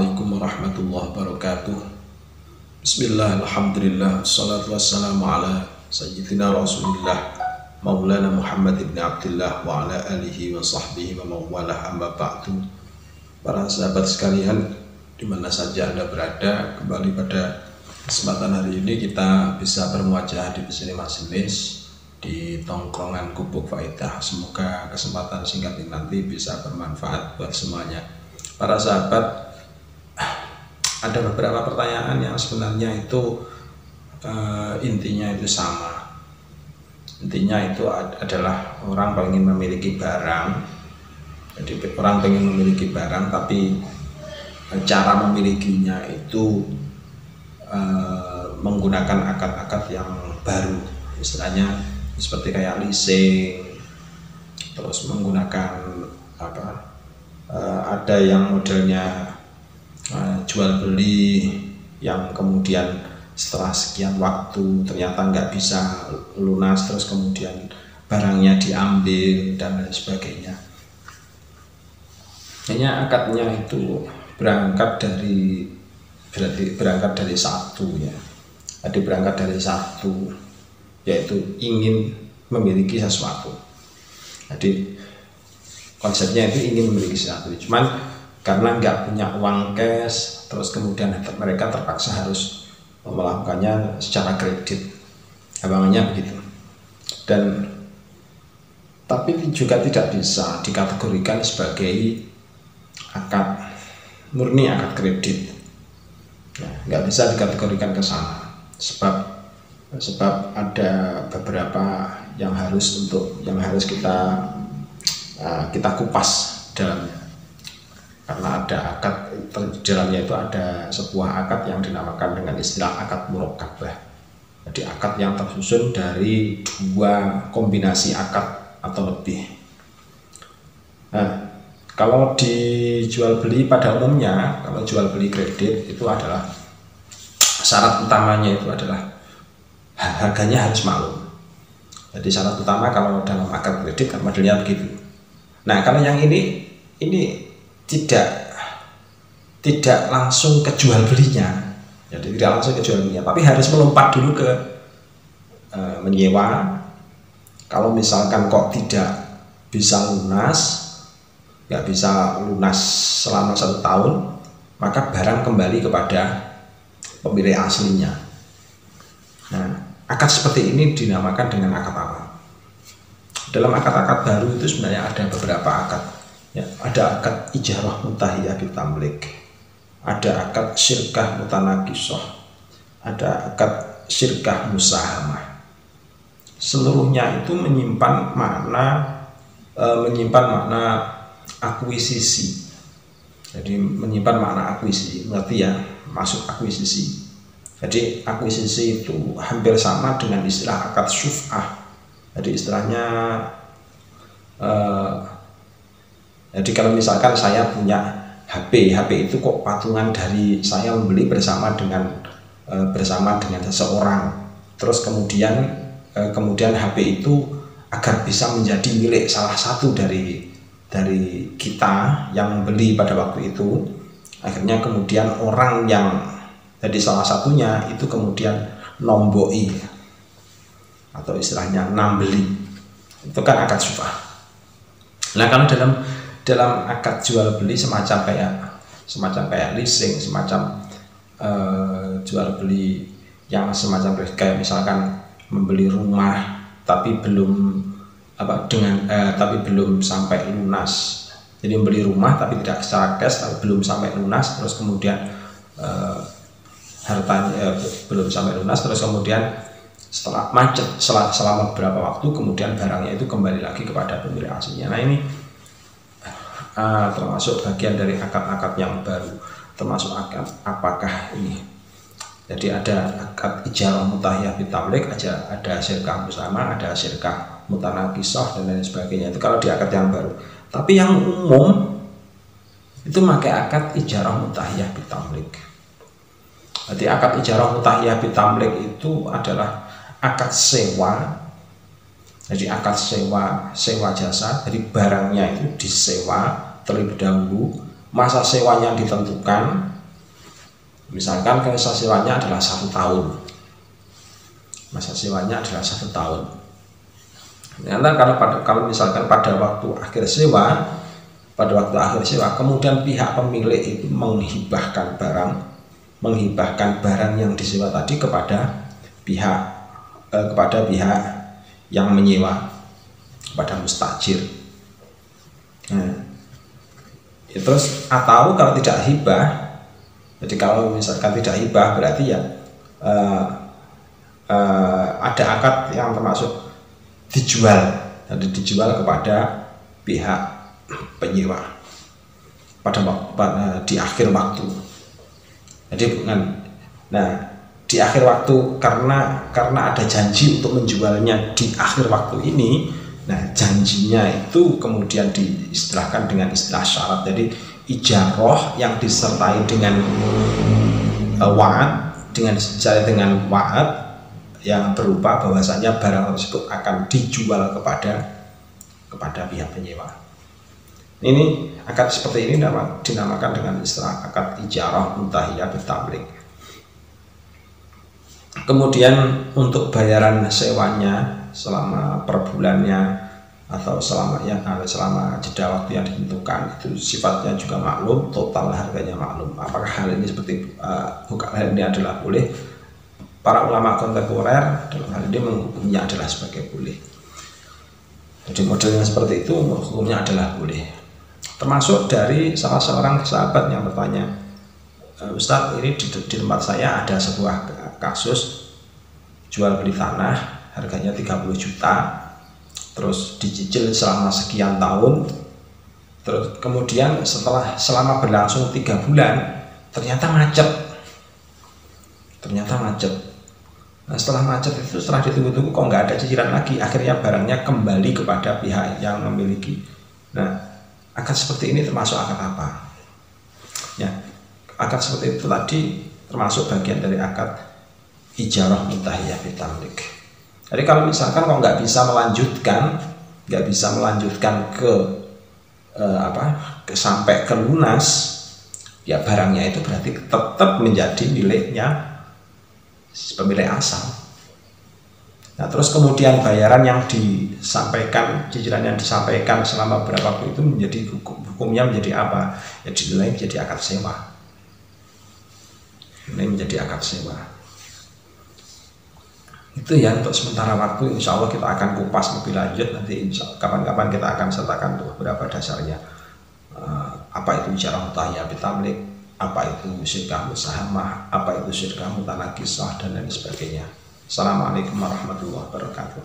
Assalamualaikum warahmatullahi wabarakatuh. Bismillah, alhamdulillah, salatu wassalamu ala sayyidina rasulillah maulana Muhammad ibn Abdullah wa ala alihi wa sahbihi wa mawalah, amma ba'du. Para sahabat sekalian, dimana saja Anda berada, kembali pada kesempatan hari ini kita bisa bermuajah di sini majelis di tongkrongan Gubuk Faedah. Semoga kesempatan singkat ini nanti bisa bermanfaat buat semuanya. Para sahabat, ada beberapa pertanyaan yang sebenarnya itu intinya itu sama. Intinya itu adalah orang pengen memiliki barang. Jadi orang pengen memiliki barang, tapi cara memilikinya itu menggunakan akad-akad yang baru, istilahnya seperti kayak leasing, terus menggunakan ada yang modelnya jual beli yang kemudian setelah sekian waktu ternyata nggak bisa lunas, terus kemudian barangnya diambil dan lain sebagainya. Hanya akadnya itu berangkat dari satu ya. Jadi berangkat dari satu, yaitu ingin memiliki sesuatu. Jadi konsepnya itu ingin memiliki sesuatu, cuman karena nggak punya uang cash, terus kemudian mereka terpaksa harus melakukannya secara kredit, gampangnya begitu. Dan tapi juga tidak bisa dikategorikan sebagai akad murni, akad kredit. Nah, nggak bisa dikategorikan ke sana, sebab ada beberapa yang harus kita kupas dalamnya, karena ada akad di dalamnya itu ada sebuah akad yang dinamakan dengan istilah akad murakkabah. Jadi akad yang tersusun dari dua kombinasi akad atau lebih. Nah, kalau dijual beli pada umumnya, kalau jual beli kredit itu adalah syarat utamanya itu adalah harganya harus maklum. Jadi syarat utama kalau dalam akad kredit kan modelnya begitu. Nah, kalau yang ini tidak langsung ke jual belinya, jadi tidak langsung ke jual belinya, tapi harus melompat dulu ke menyewa. Kalau misalkan kok tidak bisa lunas, nggak bisa lunas selama 1 tahun, maka barang kembali kepada pemilik aslinya. Nah, akad seperti ini dinamakan dengan akad apa? Dalam akad-akad baru itu sebenarnya ada beberapa akad. Ya, ada akad ijarah mutahiyah bitamlik, ada akad syirkah mutanakisah, ada akad syirkah musahamah. Seluruhnya itu menyimpan makna akuisisi. Jadi menyimpan makna akuisisi, berarti ya masuk akuisisi. Jadi akuisisi itu hampir sama dengan istilah akad syuf'ah. Jadi istilahnya jadi kalau misalkan saya punya HP itu kok patungan dari saya membeli bersama dengan seseorang, terus kemudian HP itu agar bisa menjadi milik salah satu dari kita yang membeli pada waktu itu, akhirnya kemudian orang yang jadi salah satunya itu kemudian nomboi atau istilahnya nambeli, itu kan akad syuf'ah. Nah, kalau dalam akad jual beli semacam kayak leasing, semacam jual beli yang semacam kayak misalkan membeli rumah tapi belum sampai lunas. Jadi membeli rumah tapi tidak secara cash, tapi belum sampai lunas, terus kemudian hartanya belum sampai lunas, terus kemudian setelah macet selama beberapa waktu, kemudian barangnya itu kembali lagi kepada pemilik aslinya. Nah, ini termasuk bagian dari akad-akad yang baru. Termasuk akad apakah ini? Jadi ada akad ijarah mutahiyah bitamlik, ada syirkah musahamah, ada syirkah mutanakisah dan lain sebagainya. Itu kalau di akad yang baru. Tapi yang umum itu pakai akad ijarah mutahiyah bitamlik. Jadi akad ijarah mutahiyah bitamlik itu adalah akad sewa. Jadi akad sewa jasa, jadi barangnya itu disewa terlebih dahulu, masa sewanya ditentukan, Misalkan masa sewanya adalah 1 tahun, masa sewanya adalah 1 tahun. Ternyata kalau misalkan pada waktu akhir sewa, kemudian pihak pemilik itu menghibahkan barang yang disewa tadi kepada pihak yang menyewa, kepada mustajir. Terus atau kalau tidak hibah, jadi kalau misalkan tidak hibah berarti ya ada akad yang termasuk dijual, jadi dijual kepada pihak penyewa di akhir waktu. Jadi di akhir waktu karena ada janji untuk menjualnya di akhir waktu ini. Nah, janjinya itu kemudian diistilahkan dengan istilah syarat. Jadi ijarah yang disertai dengan disertai dengan wa'ad yang berupa bahwasanya barang tersebut akan dijual kepada pihak penyewa. Ini akad seperti ini dinamakan dengan istilah akad ijarah muntahiyah bitamlik. Kemudian untuk bayaran sewanya selama per bulannya atau selama jeda waktu yang ditentukan itu sifatnya juga maklum, total harganya maklum. Apakah hal ini hal ini adalah boleh? Para ulama kontemporer dalam hal ini menghukumnya adalah sebagai boleh. Jadi modelnya seperti itu, hukumnya adalah boleh. Termasuk dari salah seorang sahabat yang bertanya, Ustaz, ini di tempat saya ada sebuah kasus jual beli tanah, harganya 30 juta, terus dicicil selama sekian tahun, terus kemudian selama berlangsung 3 bulan ternyata macet. Nah, setelah macet itu, setelah ditunggu-tunggu kok nggak ada cicilan lagi, akhirnya barangnya kembali kepada pihak yang memiliki. Nah, akad seperti ini termasuk akad apa? Ya, akad seperti itu tadi termasuk bagian dari akad ijarah muntahiyah bitamlik. Jadi kalau misalkan kok nggak bisa melanjutkan sampai ke lunas, ya barangnya itu berarti tetap menjadi miliknya pemilik asal. Nah, terus kemudian bayaran yang disampaikan, cicilan yang disampaikan selama berapa waktu itu menjadi hukumnya menjadi apa? Ya dinilai menjadi akad sewa. Ini menjadi akad sewa. Itu ya untuk sementara waktu. Insya Allah kita akan kupas lebih lanjut nanti. Kapan-kapan kita akan sertakan beberapa dasarnya. Apa itu ijarah muntahiyah bitamlik, apa itu syirkah musahamah, apa itu syirkah mutanakisah, dan lain sebagainya. Assalamualaikum warahmatullahi wabarakatuh.